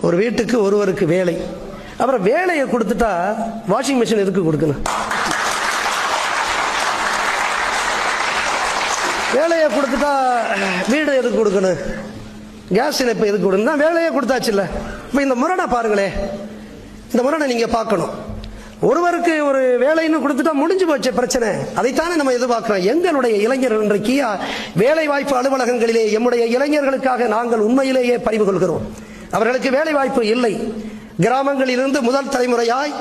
ஒரு வீட்டுக்கு ஒருவருக்கு வேலை. அப்புறம் வேலையை கொடுத்துட்டா வாஷிங் மிஷின் எதுக்கு கொடுக்கணும்? வேலையை கொடுத்துட்டா வீடு எதுக்கு கொடுக்கணும்? கேஸ் இணைப்பு எதுக்கு கொடுக்கணும்? வேலையை கொடுத்தாச்சு இல்ல. இப்ப இந்த முரணை பாருங்களே, இந்த முரணை நீங்க பார்க்கணும். ஒருவருக்கு ஒரு வேலைன்னு கொடுத்துட்டா முடிஞ்சு போச்சு பிரச்சனை. அதைத்தானே நம்ம எதிர்பார்க்கிறோம். எங்களுடைய இளைஞர்கள் இன்றைக்கு வேலை வாய்ப்பு அலுவலகங்களிலே எம்முடைய இளைஞர்களுக்காக நாங்கள் உண்மையிலேயே பறிவு கொள்கிறோம். அவர்களுக்கு வேலை வாய்ப்பு இல்லை. கிராமங்களிலிருந்து முதல் தலைமுறையாய்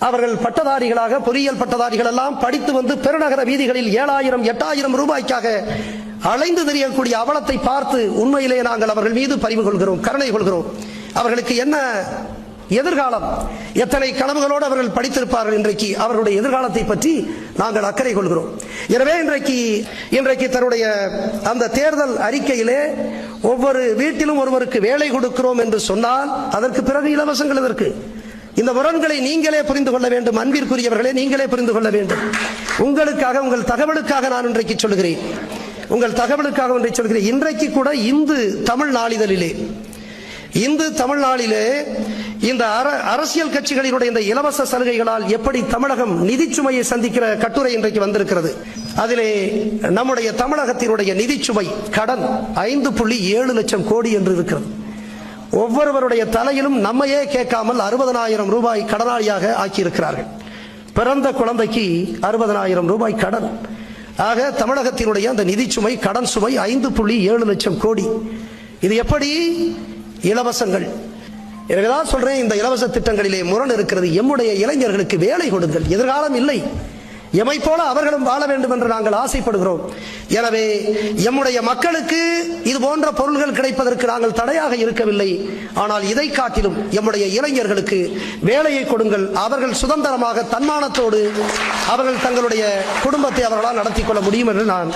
அவர்கள் பட்டதாரிகளாக, பொறியியல் பட்டதாரிகள் எல்லாம் படித்து வந்து பெருநகர வீதிகளில் 7,000 8,000 ரூபாய்க்காக அலைந்து தெரியக்கூடிய அவலத்தை பார்த்து உண்மையிலே நாங்கள் அவர்கள் மீது பரிவு கொள்கிறோம், கருணை கொள்கிறோம். அவர்களுக்கு என்ன எதிர்காலம், எத்தனை கனவுகளோடு அவர்கள் படித்திருப்பார்கள். இன்றைக்கு அவர்களுடைய எதிர்காலத்தை பற்றி நாங்கள் அக்கறை கொள்கிறோம். எனவே இன்றைக்கு தன்னுடைய அந்த தேர்தல் அறிக்கையிலே ஒவ்வொரு வீட்டிலும் ஒருவருக்கு வேலை கொடுக்கிறோம் என்று சொன்னால் அதற்கு பிறகு இலவசங்கள் எதற்கு? இந்த முரண்களை நீங்களே புரிந்து கொள்ள வேண்டும். அன்பிற்குரியவர்களே, நீங்களே புரிந்து கொள்ள வேண்டும். உங்களுக்காக, உங்கள் தகவலுக்காக நான் இன்றைக்கு சொல்கிறேன். உங்கள் தகவலுக்காக ஒன்றை சொல்கிறேன். இன்றைக்கு கூட இந்து தமிழ் நாளிதழிலே இந்த அரசியல் கட்சிகளினுடைய இந்த இலவச சலுகைகளால் எப்படி தமிழகம் நிதிச்சுமையை சந்திக்கிற கட்டுரை இன்றைக்கு வந்திருக்கிறது. அதிலே நம்முடைய தமிழகத்தினுடைய நிதிச்சுமை கடன் 5.7 லட்சம் கோடி என்று இருக்கிறது. ஒவ்வொருவருடைய தலையிலும் நம்மையே கேட்காமல் 60,000 ரூபாய் கடனாளியாக ஆக்கியிருக்கிறார்கள். பிறந்த குழந்தைக்கு 60,000 ரூபாய் கடன். ஆக தமிழகத்தினுடைய அந்த நிதிச்சுமை, கடன் சுமை 5.7 லட்சம் கோடி. இது எப்படி? இலவசங்கள். எனவேதான் சொல்றேன், இந்த இலவச திட்டங்களிலே முரண் இருக்கிறது. எம்முடைய இளைஞர்களுக்கு வேலை கொடுங்கள். எதிர்காலம் இல்லை. எமை போல அவர்களும் வாழ வேண்டும் என்று நாங்கள் ஆசைப்படுகிறோம். எனவே எம்முடைய மக்களுக்கு இது போன்ற பொருள்கள் கிடைப்பதற்கு நாங்கள் தடையாக இருக்கவில்லை. ஆனால் இதை காட்டிலும் எம்முடைய இளைஞர்களுக்கு வேலையை கொடுங்கள். அவர்கள் சுதந்திரமாக, தன்மானத்தோடு அவர்கள் தங்களுடைய குடும்பத்தை அவர்களால் நடத்தி கொள்ள முடியும் என்று நான்